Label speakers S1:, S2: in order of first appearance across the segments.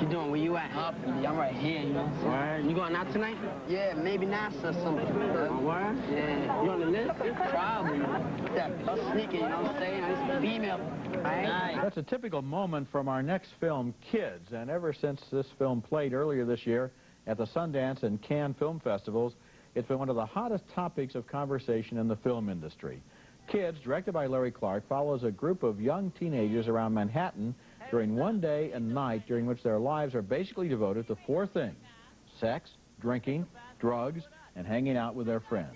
S1: you doing? Where you at?
S2: Up, I'm right here, you know.
S1: Word. You going out tonight?
S2: Yeah, maybe NASA or something.
S1: Oh, word?
S2: Yeah.
S1: You on the list?
S2: Probably. That sneaker, you know what I'm saying? It's female. Right.
S3: That's a typical moment from our next film, Kids. And ever since this film played earlier this year at the Sundance and Cannes Film Festivals, it's been one of the hottest topics of conversation in the film industry. Kids, directed by Larry Clark, follows a group of young teenagers around Manhattan during one day and night during which their lives are basically devoted to four things: sex, drinking, drugs, and hanging out with their friends.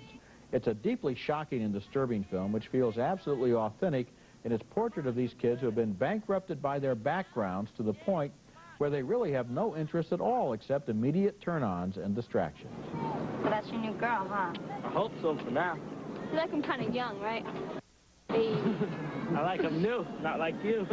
S3: It's a deeply shocking and disturbing film which feels absolutely authentic in its portrait of these kids who have been bankrupted by their backgrounds to the point where they really have no interest at all except immediate turn-ons and distractions.
S4: Well, that's your new girl, huh?
S1: I hope so for now.
S4: You like him kind of young, right?
S1: I like him new, not like you.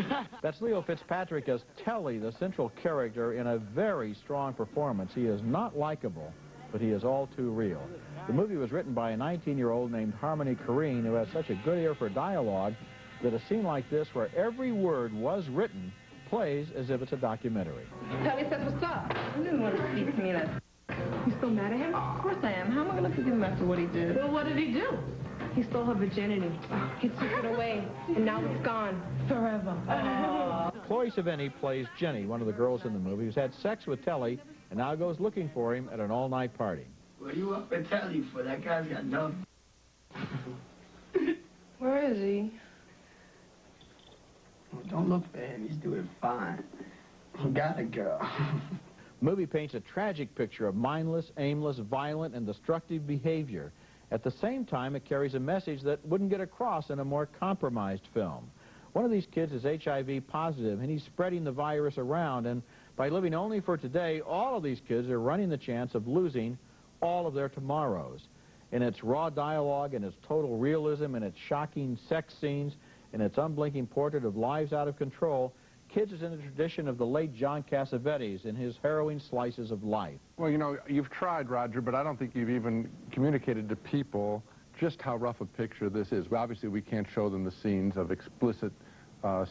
S3: That's Leo Fitzpatrick as Telly, the central character, in a very strong performance. He is not likable, but he is all too real. The movie was written by a 19-year-old named Harmony Korine, who has such a good ear for dialogue that a scene like this, where every word was written, plays as if it's a documentary.
S5: Telly says, what's up? I didn't want to speak to me. You still mad at him? Of course I am. How am I going to forgive him after what he did? Well, what did he do? He stole her virginity. He took it away, and now it's gone. Forever.
S3: Chloe Sevigny plays Jenny, one of the girls in the movie, who's had sex with Telly and now goes looking for him at an all-night party.
S2: What are you up at Telly for? That guy's got no...
S5: Where is he?
S2: Don't look for him. He's doing fine. He got a girl.
S3: The movie paints a tragic picture of mindless, aimless, violent, and destructive behavior. At the same time, it carries a message that wouldn't get across in a more compromised film. One of these kids is HIV positive, and he's spreading the virus around, and by living only for today, all of these kids are running the chance of losing all of their tomorrows. In its raw dialogue, in its total realism, in its shocking sex scenes, in its unblinking portrait of lives out of control, Kids is in the tradition of the late John Cassavetes in his harrowing slices of life.
S6: Well, you know, you've tried, Roger, but I don't think you've even communicated to people just how rough a picture this is. Well, obviously, we can't show them the scenes of explicit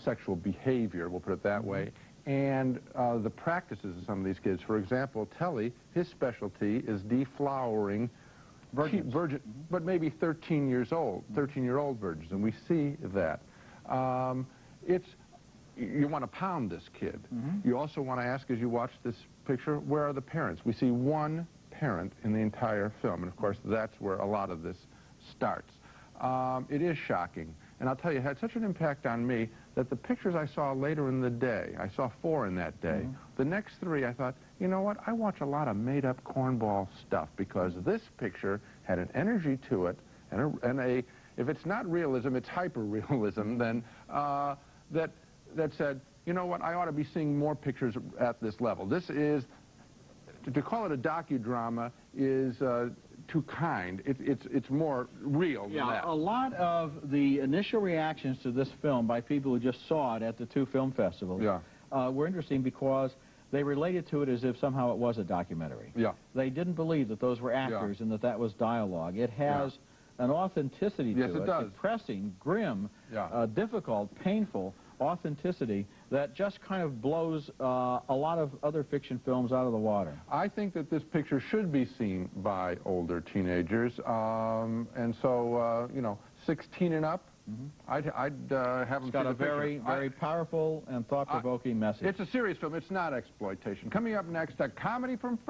S6: sexual behavior, we'll put it that way, and the practices of some of these kids. For example, Telly, his specialty is deflowering virgin, but maybe 13 years old, 13-year-old virgins, and we see that. You want to pound this kid. You also want to ask, as you watch this picture, where are the parents? We see one parent in the entire film, and of course that's where a lot of this starts. It is shocking, and I'll tell you, it had such an impact on me that the pictures I saw later in the day, I saw 4 in that day, the next 3 I thought, you know what, I watch a lot of made-up cornball stuff because this picture had an energy to it, and if it's not realism, it's hyper-realism, then that said, you know what, I ought to be seeing more pictures at this level. This is, to call it a docudrama is too kind. It's more real than that.
S3: A lot of the initial reactions to this film by people who just saw it at the 2 film festivals were interesting because they related to it as if somehow it was a documentary. They didn't believe that those were actors and that was dialogue. It has an authenticity to it. It does. Depressing, grim, difficult, painful authenticity that just kind of blows a lot of other fiction films out of the water.
S6: I think that this picture should be seen by older teenagers, and so, you know, 16 and up, I'd have them see the picture. It's got a very powerful and thought-provoking message. It's a serious film. It's not exploitation. Coming up next, a comedy from